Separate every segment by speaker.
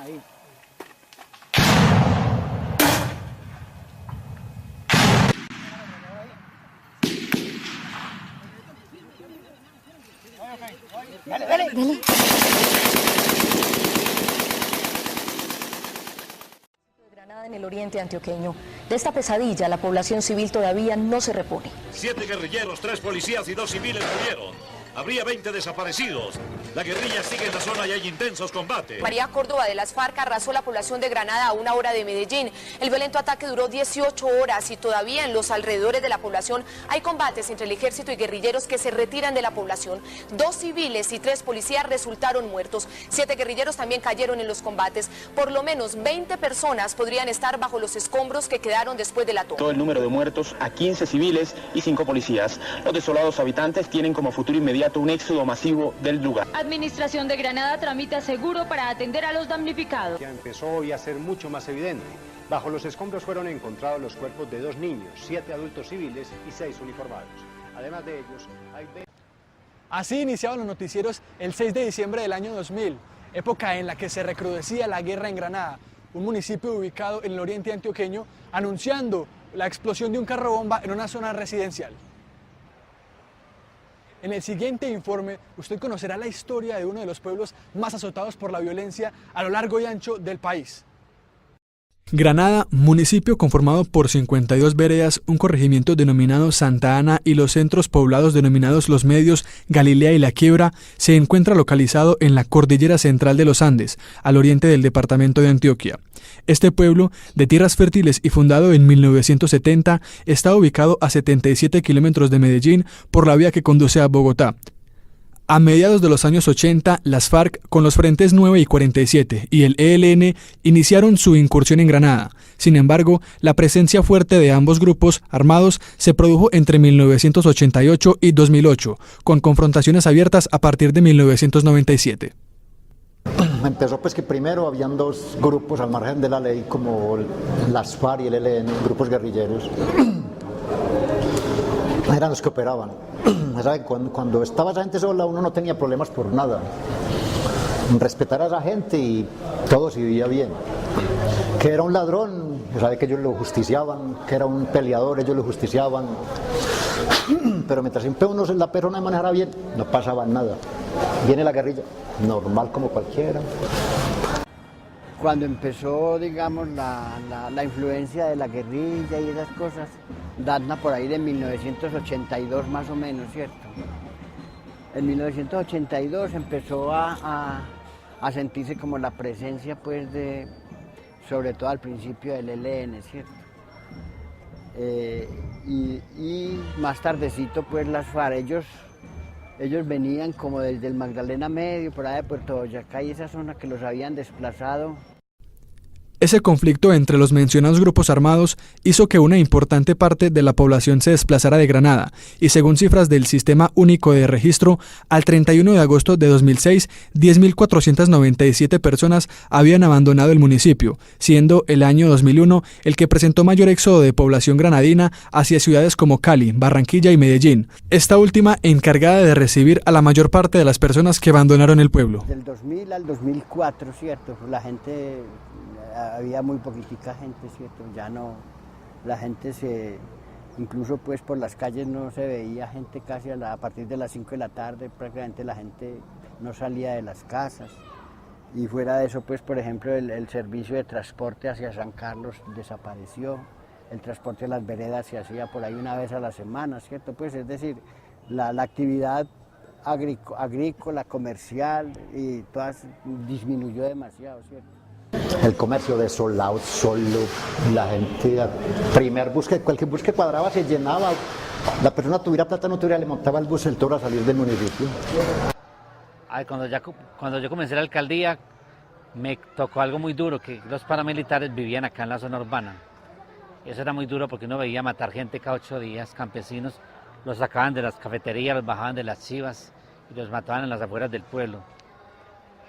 Speaker 1: Ahí. Dale, dale. Dale.
Speaker 2: Granada en el oriente antioqueño. De esta pesadilla la población civil todavía no se repone.
Speaker 3: 7 guerrilleros, 3 policías y 2 civiles murieron. Habría 20 desaparecidos. La guerrilla sigue en la zona y hay intensos combates.
Speaker 4: María Córdoba de las FARC arrasó la población de Granada a 1 hora de Medellín. El violento ataque duró 18 horas y todavía en los alrededores de la población hay combates entre el ejército y guerrilleros que se retiran de la población. 2 civiles y 3 policías resultaron muertos. 7 guerrilleros también cayeron en los combates. Por lo menos 20 personas podrían estar bajo los escombros que quedaron después de la toma.
Speaker 5: Todo el número de muertos a 15 civiles y 5 policías. Los desolados habitantes tienen como futuro inmediato un éxodo masivo del lugar.
Speaker 6: Administración de Granada tramita seguro para atender a los damnificados.
Speaker 7: Ya empezó hoy a ser mucho más evidente. Bajo los escombros fueron encontrados los cuerpos de 2 niños, 7 adultos civiles y 6 uniformados. Además de ellos, hay...
Speaker 8: Así iniciaban los noticieros el 6 de diciembre del año 2000, época en la que se recrudecía la guerra en Granada, un municipio ubicado en el oriente antioqueño, anunciando la explosión de un carro bomba en una zona residencial. En el siguiente informe, usted conocerá la historia de uno de los pueblos más azotados por la violencia a lo largo y ancho del país. Granada, municipio conformado por 52 veredas, un corregimiento denominado Santa Ana y los centros poblados denominados Los Medios, Galilea y La Quiebra, se encuentra localizado en la cordillera central de los Andes, al oriente del departamento de Antioquia. Este pueblo, de tierras fértiles y fundado en 1970, está ubicado a 77 kilómetros de Medellín por la vía que conduce a Bogotá. A mediados de los años 80, las FARC, con los frentes 9 y 47 y el ELN, iniciaron su incursión en Granada. Sin embargo, la presencia fuerte de ambos grupos armados se produjo entre 1988 y 2008, con confrontaciones abiertas a partir de 1997.
Speaker 9: Empezó pues que primero habían 2 grupos al margen de la ley, como las FARC y el ELN, grupos guerrilleros. Eran los que operaban. Cuando estaba esa gente sola, uno no tenía problemas por nada. Respetar a esa gente y todo se vivía bien. Que era un ladrón, sabe que ellos lo justiciaban, que era un peleador, ellos lo justiciaban. Pero mientras siempre uno la persona manejara bien, no pasaba nada. Viene la guerrilla, normal como cualquiera.
Speaker 1: Cuando empezó, digamos, la influencia de la guerrilla y esas cosas, data por ahí de 1982 más o menos, ¿cierto? En 1982 empezó a sentirse como la presencia, pues, sobre todo al principio del ELN, ¿cierto? Y más tardecito, pues, las FARC, ellos venían como desde el Magdalena Medio, por allá de Puerto Boyacá y esa zona que los habían desplazado.
Speaker 8: Ese conflicto entre los mencionados grupos armados hizo que una importante parte de la población se desplazara de Granada y según cifras del Sistema Único de Registro, al 31 de agosto de 2006, 10.497 personas habían abandonado el municipio, siendo el año 2001 el que presentó mayor éxodo de población granadina hacia ciudades como Cali, Barranquilla y Medellín, esta última encargada de recibir a la mayor parte de las personas que abandonaron el pueblo.
Speaker 1: Del 2000 al 2004, ¿cierto? La gente... había muy poquitica gente, ¿cierto? Ya no, la gente incluso pues por las calles no se veía gente casi a partir de las 5 de la tarde, prácticamente la gente no salía de las casas. Y fuera de eso, pues por ejemplo, el servicio de transporte hacia San Carlos desapareció, el transporte de las veredas se hacía por ahí una vez a la semana, ¿cierto? Pues es decir, la actividad agrícola, comercial y todas disminuyó demasiado, ¿cierto?
Speaker 9: El comercio de sold out, solo, la gente, cualquier bus que cuadraba se llenaba, la persona tuviera plata no tuviera, le montaba el bus el toro a salir del municipio.
Speaker 10: Cuando yo comencé la alcaldía me tocó algo muy duro, que los paramilitares vivían acá en la zona urbana. Eso era muy duro porque uno veía matar gente cada 8 días, campesinos, los sacaban de las cafeterías, los bajaban de las chivas y los mataban en las afueras del pueblo.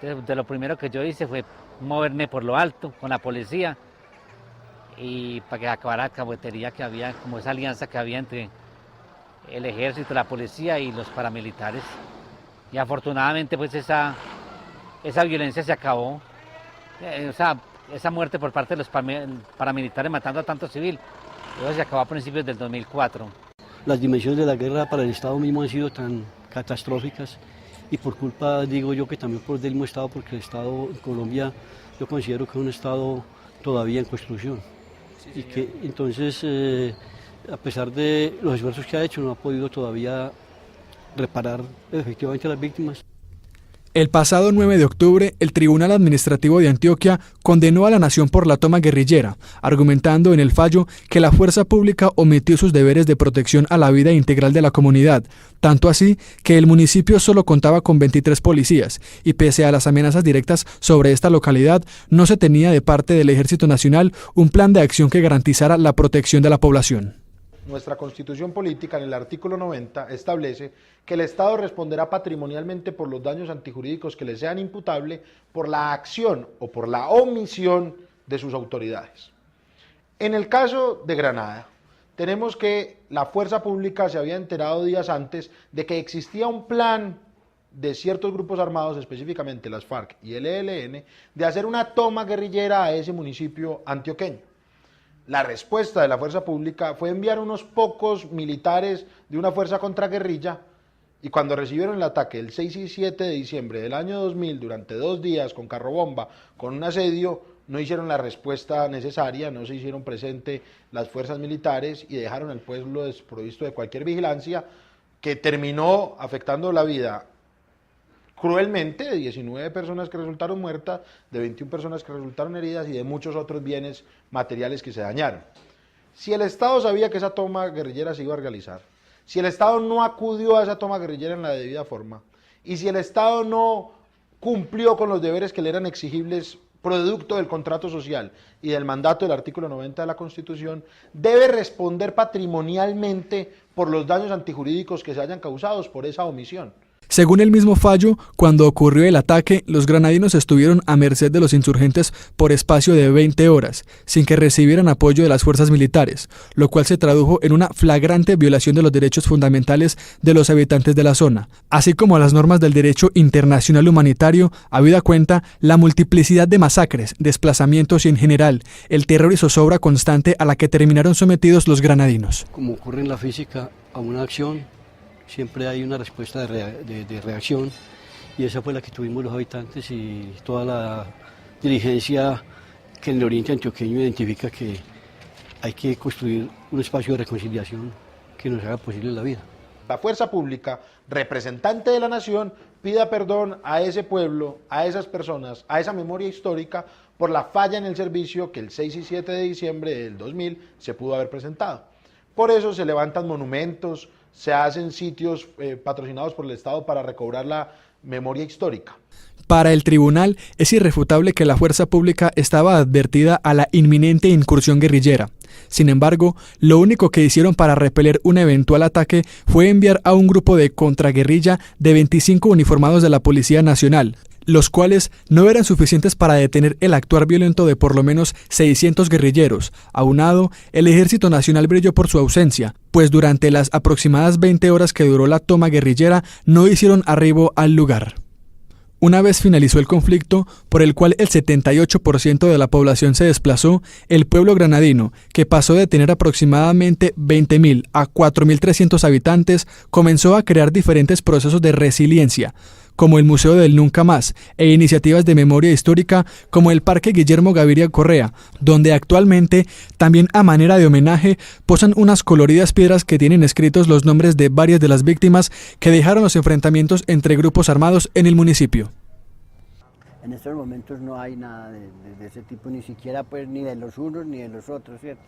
Speaker 10: Entonces, de lo primero que yo hice fue moverme por lo alto con la policía y para que acabara la cabotería que había, como esa alianza que había entre el ejército, la policía y los paramilitares. Y afortunadamente pues esa violencia se acabó O sea, esa muerte por parte de los paramilitares matando a tanto civil, eso se acabó a principios del 2004.
Speaker 11: Las dimensiones de la guerra para el Estado mismo han sido tan catastróficas y por culpa, digo yo, que también por del mismo Estado, porque el Estado en Colombia yo considero que es un Estado todavía en construcción y que entonces a pesar de los esfuerzos que ha hecho no ha podido todavía reparar efectivamente a las víctimas.
Speaker 8: El pasado 9 de octubre, el Tribunal Administrativo de Antioquia condenó a la nación por la toma guerrillera, argumentando en el fallo que la fuerza pública omitió sus deberes de protección a la vida integral de la comunidad, tanto así que el municipio solo contaba con 23 policías, y pese a las amenazas directas sobre esta localidad, no se tenía de parte del Ejército Nacional un plan de acción que garantizara la protección de la población.
Speaker 12: Nuestra Constitución Política, en el artículo 90, establece que el Estado responderá patrimonialmente por los daños antijurídicos que le sean imputables por la acción o por la omisión de sus autoridades. En el caso de Granada, tenemos que la fuerza pública se había enterado días antes de que existía un plan de ciertos grupos armados, específicamente las FARC y el ELN, de hacer una toma guerrillera a ese municipio antioqueño. La respuesta de la fuerza pública fue enviar unos pocos militares de una fuerza contraguerrilla, y cuando recibieron el ataque el 6 y 7 de diciembre del año 2000, durante 2 días con carrobomba, con un asedio, no hicieron la respuesta necesaria, no se hicieron presente las fuerzas militares y dejaron al pueblo desprovisto de cualquier vigilancia, que terminó afectando la vida cruelmente de 19 personas que resultaron muertas, de 21 personas que resultaron heridas y de muchos otros bienes materiales que se dañaron. Si el Estado sabía que esa toma guerrillera se iba a realizar, si el Estado no acudió a esa toma guerrillera en la debida forma, y si el Estado no cumplió con los deberes que le eran exigibles producto del contrato social y del mandato del artículo 90 de la Constitución, debe responder patrimonialmente por los daños antijurídicos que se hayan causados por esa omisión.
Speaker 8: Según el mismo fallo, cuando ocurrió el ataque, los granadinos estuvieron a merced de los insurgentes por espacio de 20 horas, sin que recibieran apoyo de las fuerzas militares, lo cual se tradujo en una flagrante violación de los derechos fundamentales de los habitantes de la zona, así como a las normas del derecho internacional humanitario, habida cuenta la multiplicidad de masacres, desplazamientos y en general, el terror y zozobra constante a la que terminaron sometidos los granadinos.
Speaker 11: Como ocurre en la física, a una acción siempre hay una respuesta de reacción, y esa fue la que tuvimos los habitantes y toda la dirigencia que en el oriente antioqueño identifica que hay que construir un espacio de reconciliación que nos haga posible la vida.
Speaker 12: La fuerza pública, representante de la nación, pida perdón a ese pueblo, a esas personas, a esa memoria histórica por la falla en el servicio que el 6 y 7 de diciembre del 2000 se pudo haber presentado. Por eso se levantan monumentos, se hacen sitios patrocinados por el Estado para recobrar la memoria histórica.
Speaker 8: Para el tribunal, es irrefutable que la fuerza pública estaba advertida a la inminente incursión guerrillera. Sin embargo, lo único que hicieron para repeler un eventual ataque fue enviar a un grupo de contraguerrilla de 25 uniformados de la Policía Nacional, los cuales no eran suficientes para detener el actuar violento de por lo menos 600 guerrilleros. Aunado, el Ejército Nacional brilló por su ausencia, pues durante las aproximadas 20 horas que duró la toma guerrillera no hicieron arribo al lugar. Una vez finalizó el conflicto, por el cual el 78% de la población se desplazó, el pueblo granadino, que pasó de tener aproximadamente 20.000 a 4.300 habitantes, comenzó a crear diferentes procesos de resiliencia, como el Museo del Nunca Más, e iniciativas de memoria histórica como el Parque Guillermo Gaviria Correa, donde actualmente, también a manera de homenaje, posan unas coloridas piedras que tienen escritos los nombres de varias de las víctimas que dejaron los enfrentamientos entre grupos armados en el municipio.
Speaker 1: En estos momentos no hay nada de ese tipo, ni siquiera pues ni de los unos ni de los otros, ¿cierto?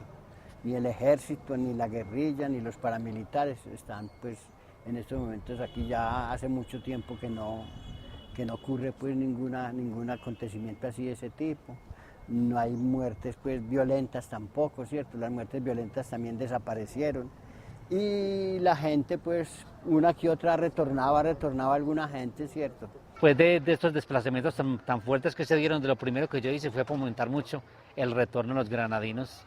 Speaker 1: Ni el ejército, ni la guerrilla, ni los paramilitares están pues en estos momentos aquí. Ya hace mucho tiempo que no ocurre pues ningún acontecimiento así de ese tipo. No hay muertes pues violentas tampoco, ¿cierto? Las muertes violentas también desaparecieron. Y la gente pues una que otra retornaba alguna gente, ¿cierto?
Speaker 10: Pues de estos desplazamientos tan fuertes que se dieron, de lo primero que yo hice fue fomentar mucho el retorno de los granadinos,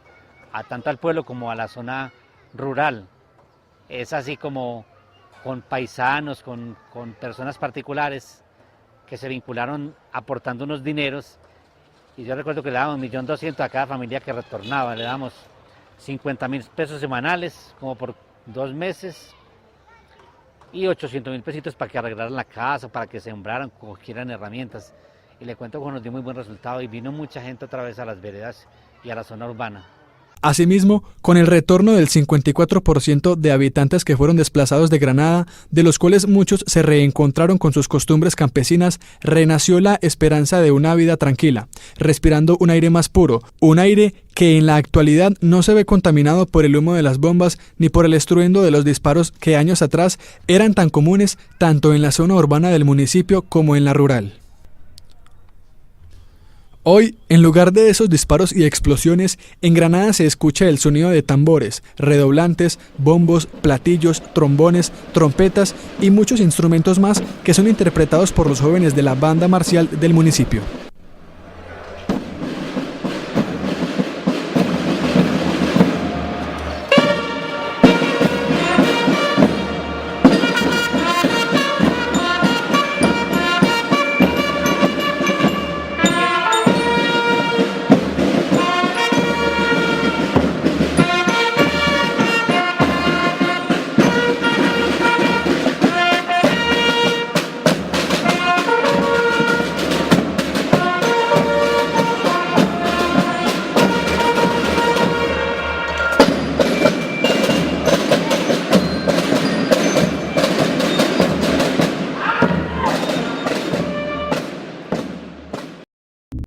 Speaker 10: tanto al pueblo como a la zona rural. Es así como con paisanos, con personas particulares que se vincularon aportando unos dineros Y yo recuerdo que le dábamos 1.200.000 a cada familia que retornaba, le damos 50.000 pesos semanales, como por 2 meses, y 800.000 pesitos para que arreglaran la casa, para que sembraran, cogieran herramientas. Y le cuento que nos dio muy buen resultado y vino mucha gente otra vez a las veredas y a la zona urbana.
Speaker 8: Asimismo, con el retorno del 54% de habitantes que fueron desplazados de Granada, de los cuales muchos se reencontraron con sus costumbres campesinas, renació la esperanza de una vida tranquila, respirando un aire más puro, un aire que en la actualidad no se ve contaminado por el humo de las bombas ni por el estruendo de los disparos que años atrás eran tan comunes tanto en la zona urbana del municipio como en la rural. Hoy, en lugar de esos disparos y explosiones, en Granada se escucha el sonido de tambores, redoblantes, bombos, platillos, trombones, trompetas y muchos instrumentos más que son interpretados por los jóvenes de la banda marcial del municipio.